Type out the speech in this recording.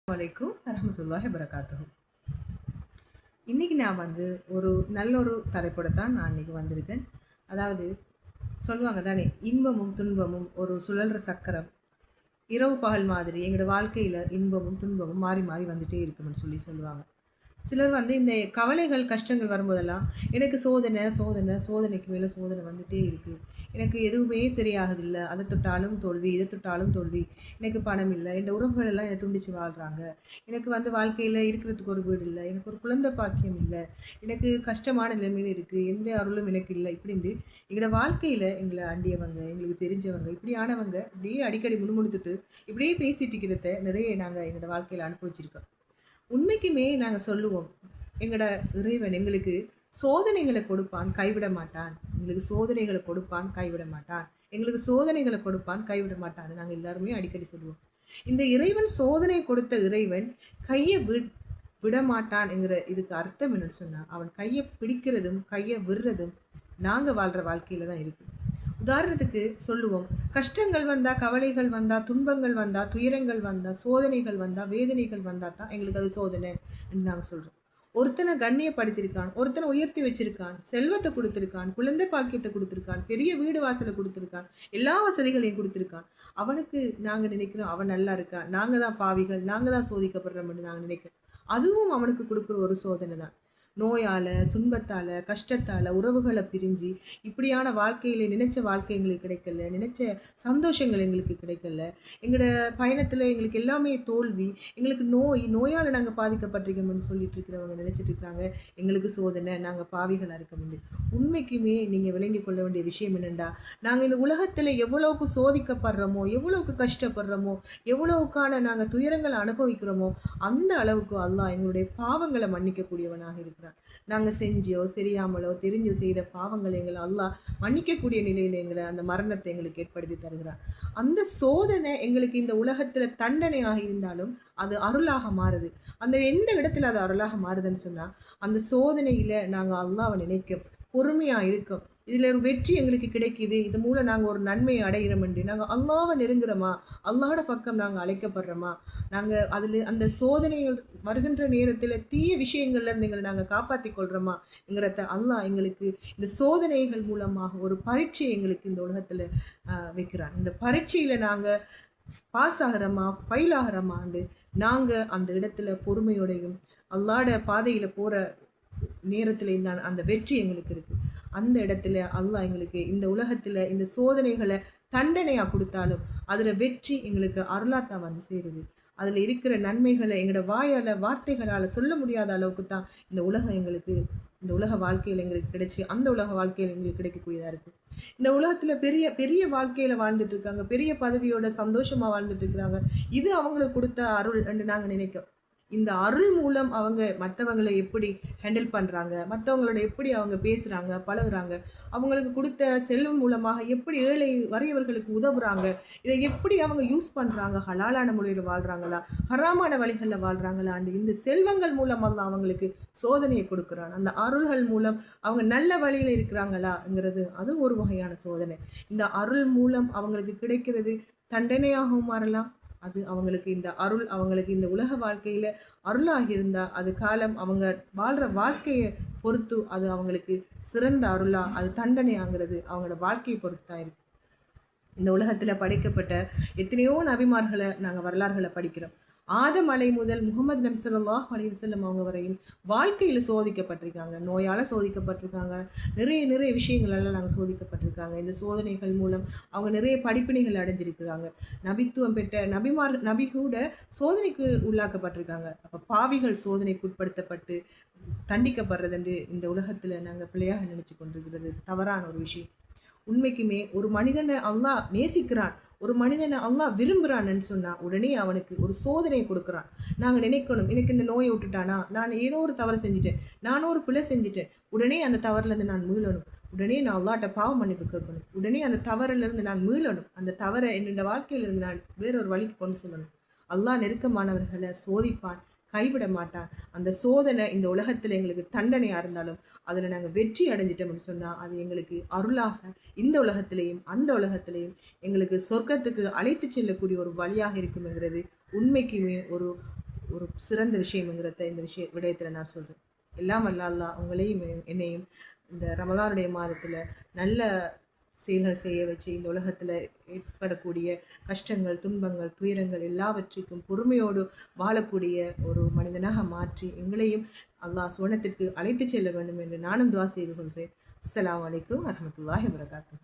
வலைக்கும் வரமத்துல்லாஹி வரகாத்துஹு. இன்றைக்கி நான் ஒரு நல்ல ஒரு தலைப்போட தான் நான் இன்றைக்கி வந்திருக்கேன். அதாவது சொல்லுவாங்க தானே, இன்பமும் துன்பமும் ஒரு சுழல்ற சக்கரம், இரவு பகல் மாதிரி எங்களோட வாழ்க்கையில் இன்பமும் துன்பமும் மாறி மாறி வந்துகிட்டே இருக்குமென்னு சொல்லுவாங்க. சிலர் இந்த கவலைகள் கஷ்டங்கள் வரும்போதெல்லாம் எனக்கு சோதனை சோதனை சோதனைக்கு மேலே சோதனை வந்துகிட்டே இருக்குது, எனக்கு எதுவுமே சரியாகுதில்லை, அதை தொட்டாலும் தோல்வி, இதை தொட்டாலும் தோல்வி, எனக்கு பணம் இல்லை, என் உறவுகள் எல்லாம் என்னை துண்டித்து வாழ்கிறாங்க, எனக்கு வாழ்க்கையில் இருக்கிறதுக்கு ஒரு வீடு இல்லை, எனக்கு ஒரு குழந்தை பாக்கியம் இல்லை, எனக்கு கஷ்டமான நிலைமையில் இருக்குது, எந்த அருளும் எனக்கு இல்லை, இப்படின்னு எங்களோட வாழ்க்கையில் எங்களை அண்டியவங்க, எங்களுக்கு தெரிஞ்சவங்க, இப்படியானவங்க இப்படியே அடிக்கடி முணுமுணுத்துட்டு இப்படியே பேசிட்டு இருக்கிறத நிறைய நாங்கள் எங்களோட வாழ்க்கையில் அனுபவிச்சிருக்கோம். உண்மைக்குமே நாங்கள் சொல்லுவோம், எங்களோட இறைவன் எங்களுக்கு சோதனைகளை கொடுப்பான், கைவிட மாட்டான், எங்களுக்கு சோதனைகளை கொடுப்பான், கைவிட மாட்டான், எங்களுக்கு சோதனைகளை கொடுப்பான், கைவிட மாட்டான்னு நாங்கள் எல்லாருமே அடிக்கடி சொல்லுவோம். இந்த இறைவன் சோதனை கொடுத்த இறைவன் கையை விடமாட்டான் என்கிற இதுக்கு அர்த்தம் என்னன்னு சொன்னால், அவன் கையை பிடிக்கிறதும் கையை விடுறதும் நாங்கள் வாழ்கிற வாழ்க்கையில் தான் இருக்குது. உதாரணத்துக்கு சொல்லுவோம், கஷ்டங்கள் வந்தால், கவலைகள் வந்தால், துன்பங்கள் வந்தால், துயரங்கள் வந்தால், சோதனைகள் வந்தால், வேதனைகள் வந்தால் தான் எங்களுக்கு அது சோதனை நாங்கள் சொல்கிறோம். ஒருத்தனை கண்ணியப்படுத்தியிருக்கான், ஒருத்தனை உயர்த்தி வச்சிருக்கான், செல்வத்தை கொடுத்துருக்கான், குழந்தை பாக்கியத்தை கொடுத்துருக்கான், பெரிய வீடு வாசலை கொடுத்துருக்கான், எல்லா வசதிகளையும் கொடுத்துருக்கான். அவனுக்கு நாங்கள் நினைக்கிறோம் அவன் நல்லா இருக்கான், நாங்கள் தான் பாவிகள், நாங்கள் தான் சோதிக்கப்படுறோம்னு நாங்கள் நினைக்கிறோம். அதுவும் அவனுக்கு கொடுக்குற ஒரு சோதனை தான். நோயால், துன்பத்தால், கஷ்டத்தால், உறவுகளை பிரிஞ்சு இப்படியான வாழ்க்கையில் நினைச்ச வாழ்க்கை எங்களுக்கு கிடைக்கல, நினைச்ச சந்தோஷங்கள் எங்களுக்கு கிடைக்கல, எங்களோட பயணத்தில் எங்களுக்கு எல்லாமே தோல்வி, எங்களுக்கு நோயால் நாங்கள் பாதிக்கப்பட்டிருக்கோம்னு சொல்லிட்டு இருக்கிறவங்க நினச்சிட்டு இருக்கிறாங்க எங்களுக்கு சோதனை, நாங்கள் பாவிகளாக இருக்க முடியும். உண்மைக்குமே நீங்கள் விளங்கி கொள்ள வேண்டிய விஷயம் என்னென்னா, நாங்கள் இந்த உலகத்தில் எவ்வளவுக்கு சோதிக்கப்படுறோமோ, எவ்வளவுக்கு கஷ்டப்படுறோமோ, எவ்வளவுக்கான நாங்கள் துயரங்களை அனுபவிக்கிறோமோ, அந்த அளவுக்கு அல்லாஹ் எங்களுடைய பாவங்களை மன்னிக்கக்கூடியவனாக இருக்கிறார். நாங்கள் செஞ்சோ தெரியாமலோ தெரிஞ்சோ செய்த பாவங்களை எங்களை அல்லாஹ் மன்னிக்கக்கூடிய நிலையில் எங்களை அந்த மரணத்தை எங்களுக்கு ஏற்படுத்தி தருகிறார். அந்த சோதனை எங்களுக்கு இந்த உலகத்தில் தண்டனையாக இருந்தாலும் அது அருளாக மாறுது. அந்த எந்த இடத்துல அது அருளாக மாறுதுன்னு சொன்னால், அந்த சோதனையில் நாங்கள் அல்லாஹ்வை நினைக்க பொறுமையாக இருக்கோம், இதில் ஒரு வெற்றி எங்களுக்கு கிடைக்கிது, இது மூலம் நாங்கள் ஒரு நன்மையை அடைகிறோம் என்று நாங்கள் அல்லாஹ்வை நெருங்குறோமா, அல்லாஹோட பக்கம் நாங்கள் அழைக்கப்படுறோமா, நாங்கள் அதில் அந்த சோதனைகள் வருகின்ற நேரத்தில் தீய விஷயங்கள்லேருந்து எங்களை நாங்கள் காப்பாற்றி கொள்கிறோமாங்கிறத அல்லாஹ் எங்களுக்கு இந்த சோதனைகள் மூலமாக ஒரு பரீட்சையை எங்களுக்கு இந்த உலகத்தில் வைக்கிறான். இந்த பரீட்சையில் நாங்கள் பாஸ் ஆகிறோமா ஃபெயில் ஆகிறோமான்னு நாங்கள் அந்த இடத்துல பொறுமையோடையும் அல்லாஹ்வோட பாதையில் போகிற நேரத்தில் இருந்தான் அந்த வெற்றி எங்களுக்கு இருக்குது. அந்த இடத்துல அல்லாஹ் எங்களுக்கு இந்த உலகத்தில் இந்த சோதனைகளை தண்டனையாக கொடுத்தாலும் அதில் வெற்றி எங்களுக்கு அருளாத்தான் சேருது. அதில் இருக்கிற நன்மைகளை எங்களோட வாயால் வார்த்தைகளால் சொல்ல முடியாத அளவுக்கு தான் இந்த உலகம் எங்களுக்கு, இந்த உலக வாழ்க்கையில் எங்களுக்கு கிடைச்சி அந்த உலக வாழ்க்கையில் எங்களுக்கு கிடைக்கக்கூடியதாக இருக்குது. இந்த உலகத்தில் பெரிய பெரிய வாழ்க்கையில் வாழ்ந்துட்டு இருக்காங்க, பெரிய பதவியோட சந்தோஷமாக வாழ்ந்துட்டு இருக்கிறாங்க. இது அவங்களுக்கு கொடுத்த அருள் என்று நாங்கள் நினைக்கிறோம். இந்த அருள் மூலம் அவங்க மற்றவங்களை எப்படி ஹேண்டில் பண்ணுறாங்க, மற்றவங்களோட எப்படி அவங்க பேசுகிறாங்க பழகுறாங்க, அவங்களுக்கு கொடுத்த செல்வம் மூலமாக எப்படி ஏழை வறியவர்களுக்கு உதவுறாங்க, இதை எப்படி அவங்க யூஸ் பண்ணுறாங்க, ஹலாலான முறையில் வாழ்கிறாங்களா ஹராமான வழிகளில் வாழ்கிறாங்களான்னு இந்த செல்வங்கள் மூலமாக அவங்களுக்கு சோதனையை கொடுக்குறாங்க. அந்த அருள்கள் மூலம் அவங்க நல்ல வழியில் இருக்கிறாங்களாங்கிறது அது ஒரு வகையான சோதனை. இந்த அருள் மூலம் அவங்களுக்கு கிடைக்கிறது தண்டனையாகவும் மாறலாம். அது அவங்களுக்கு இந்த அருள் அவங்களுக்கு இந்த உலக வாழ்க்கையில் அருளாக இருந்தால் அது காலம் அவங்க வாழ்கிற வாழ்க்கையை பொறுத்து அது அவங்களுக்கு சிறந்த அருளா, அது தண்டனையாங்கிறது அவங்களோட வாழ்க்கையை பொறுத்தான் இருக்குது. இந்த உலகத்தில் படைக்கப்பட்ட எத்தனையோ நபிமார்களை நாங்கள் வரலாறுகளை படிக்கிறோம். ஆதம் அலை முதல் முகமது நபி ஸல்லல்லாஹு அலைஹி வஸல்லம் அவங்க வரையும் வாழ்க்கையில் சோதிக்கப்பட்டிருக்காங்க, நோயால் சோதிக்கப்பட்டிருக்காங்க, நிறைய விஷயங்களெல்லாம் நாங்கள் சோதிக்கப்பட்டிருக்காங்க. இந்த சோதனைகள் மூலம் அவங்க நிறைய படிப்பினைகள் அடைஞ்சிருக்கிறாங்க. நபித்துவம் பெற்ற நபி கூட சோதனைக்கு உள்ளாக்கப்பட்டிருக்காங்க. அப்போ பாவிகள் சோதனைக்கு உட்படுத்தப்பட்டு தண்டிக்கப்படுறதுன்னு இந்த உலகத்தில் நாங்கள் பிள்ளையாக நினச்சி கொண்டிருக்கிறது தவறான ஒரு விஷயம். உண்மைக்குமே ஒரு மனிதனை அல்லாஹ் நேசிக்கிறான், ஒரு மனிதனை அல்லாஹ் விரும்புகிறான்னு சொன்னால் உடனே அவனுக்கு ஒரு சோதனையை கொடுக்குறான். நாங்கள் நினைக்கணும், எனக்கு இந்த நோயை விட்டுட்டானா, நான் ஏதோ ஒரு தவறு செஞ்சுட்டேன், நானும் ஒரு பிழை செஞ்சுட்டேன், உடனே அந்த தவறுலேருந்து நான் மீளணும், உடனே நான் அல்லாஹ்ட்ட பாவ மன்னிப்பு கேட்கணும், உடனே அந்த தவறிலிருந்து நான் மீளணும், அந்த தவறை என்னோட வாழ்க்கையிலிருந்து நான் வேறொரு வழிக்கு கொண்டு செல்லணும். அல்லாஹ் நெருக்கமானவர்களை சோதிப்பான், கைவிட மாட்டான். அந்த சோதனை இந்த உலகத்தில் எங்களுக்கு தண்டனையாக இருந்தாலும் அதில் நாங்கள் வெற்றி அடைஞ்சிட்டோம்னு சொன்னால் அது எங்களுக்கு அருளாக இந்த உலகத்திலையும் அந்த உலகத்திலையும் எங்களுக்கு சொர்க்கத்துக்கு அழைத்து செல்லக்கூடிய ஒரு வழியாக இருக்குங்கிறது உண்மைக்குமே ஒரு ஒரு சிறந்த விஷயம்ங்கிறத இந்த விடயத்தில் நான் சொல்கிறேன். எல்லாம் வல்ல அல்லாஹ் உங்களையும் என்னையும் இந்த ரமலானுடைய மாதத்தில் நல்ல செயல்கள் செய்ய வச்சு இந்த உலகத்தில் ஏற்படக்கூடிய கஷ்டங்கள், துன்பங்கள், துயரங்கள் எல்லாவற்றிற்கும் பொறுமையோடு வாழக்கூடிய ஒரு மனிதனாக மாற்றி எங்களையும் அல்லாஹ் சுவனத்திற்கு அழைத்து செல்ல வேண்டும் என்று நானும் துஆ செய்து கொள்கிறேன். அஸ்ஸலாமு அலைக்கும் வரஹ்மத்துல்லாஹி வபரகாத்துஹு.